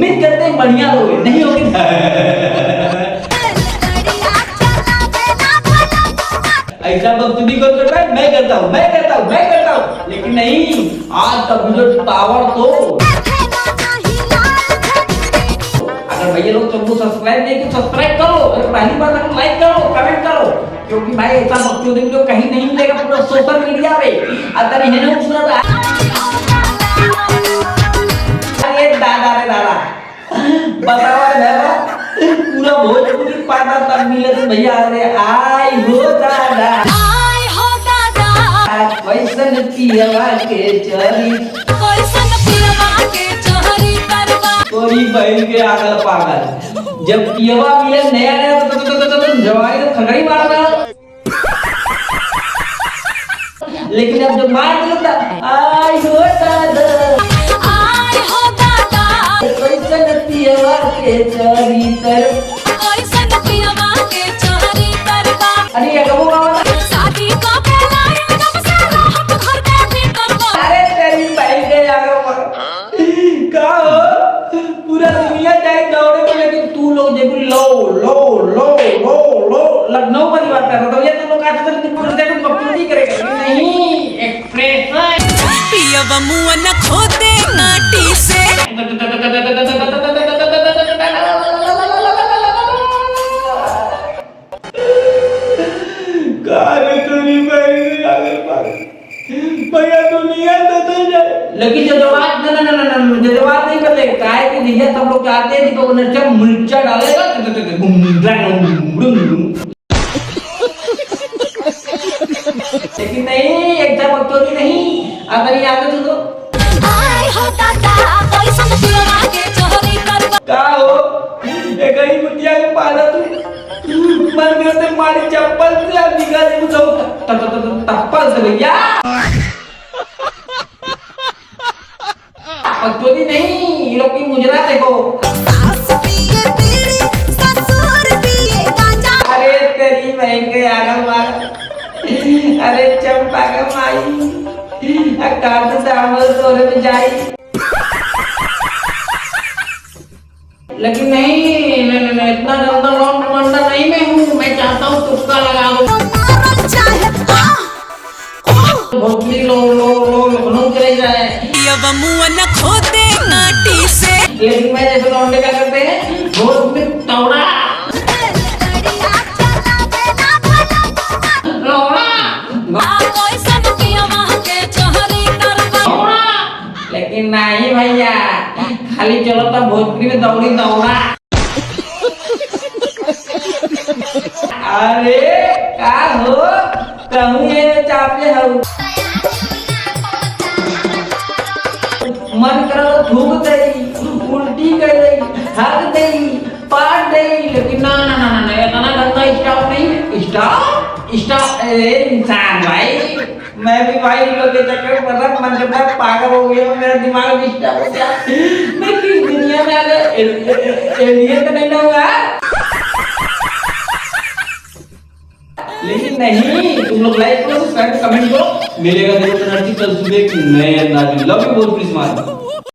उम्मीद करते हैं बढ़िया होगी, नहीं होगी ऐसा बकचोदी कौन करता है? मैं करता हूँ, लेकिन नहीं, आज तक मुझे टावर तो अगर भैया लोग तुमको सब्सक्राइब नहीं किया सब्सक्राइब करो, अगर पहली बार तो लाइक करो, कमेंट करो, क्योंकि भाई ऐसा बकचोदी वीडियो कहीं नहीं मिलेगा पूरा सोशल मीडिया पे। अगर है ना उसमें अरे दादा बताओ भैया पूरा भोजपुरी पाता तब मिले तो भैया अरे आई हो दादा कैसन पियवा के चरी तोरी बहन के आगल पागल। जब पियवा मिले नया तो जवानी तो खगड़ी मार रहा, लेकिन अब जब मार दिया आई हो दादा कैसन पियवा के चरी तर अरे ये कब होगा शादी का पहला जब से राहत घर के भीतर अरे तेरी भाई के आगे का हो पूरा दुनिया जाए दौड़े को, लेकिन तू लोग देखो लो लखनऊ वाली बात कर रहा था। ये तो लोग आज तक पूरे देखो बकचोदी करेगा नहीं एक्सप्रेशन पियवा मुआ न खोदे नाटी से भैया दुनिया तो जाए, लेकिन जज्बात जज्बात नहीं करते काहे कि भैया सब लोग चाहते हैं कि तो नचा मिर्चा डालेगा लेकिन नहीं एकदम बकचोदी नहीं। अगर ये आगे तो का हो एक ही मुतिया के पाला तू मन करते मारी चप्पल से अब निकाल दे तो तप्पल से भैया बकचोदी नहीं, ये लोग की मुजरा देखो। अरे तेरी बहन के आगे मार अरे चंपा का माई काट दामल तोरे में जाई, लेकिन नहीं इतना जल्दा लौंड मंडा नहीं मैं हूँ, मैं चाहता हूँ तुक्का लगा दो भोसली लो लखनऊ चले जाए पियवा मुआ न खोदे नाटी से, लेकिन मैं जैसे लौंडे क्या करते हैं भोज में तौड़ा लेकिन नहीं भैया खाली चलो तो भोजपुरी में दौड़ा अरे का हो कहूँ ये चापले हो मन करो थूक दई उल्टी कर दई हक दई पाट दई, लेकिन ना इतना गंदा स्टॉप नहीं स्टॉप इंसान भाई मैं भी भाई लोग के चक्कर में मतलब मन जब तक पागल हो गया मेरा दिमाग डिस्टर्ब हो गया, मैं किस दुनिया में आ गया एलियन तो नहीं ना हुआ। लेकिन नहीं तुम लोग लाइक करो सब्सक्राइब कमेंट करो, मिलेगा देखो नर्सी कल सुबह की नए अंदाज में। लव यू बहुत प्लीज मार।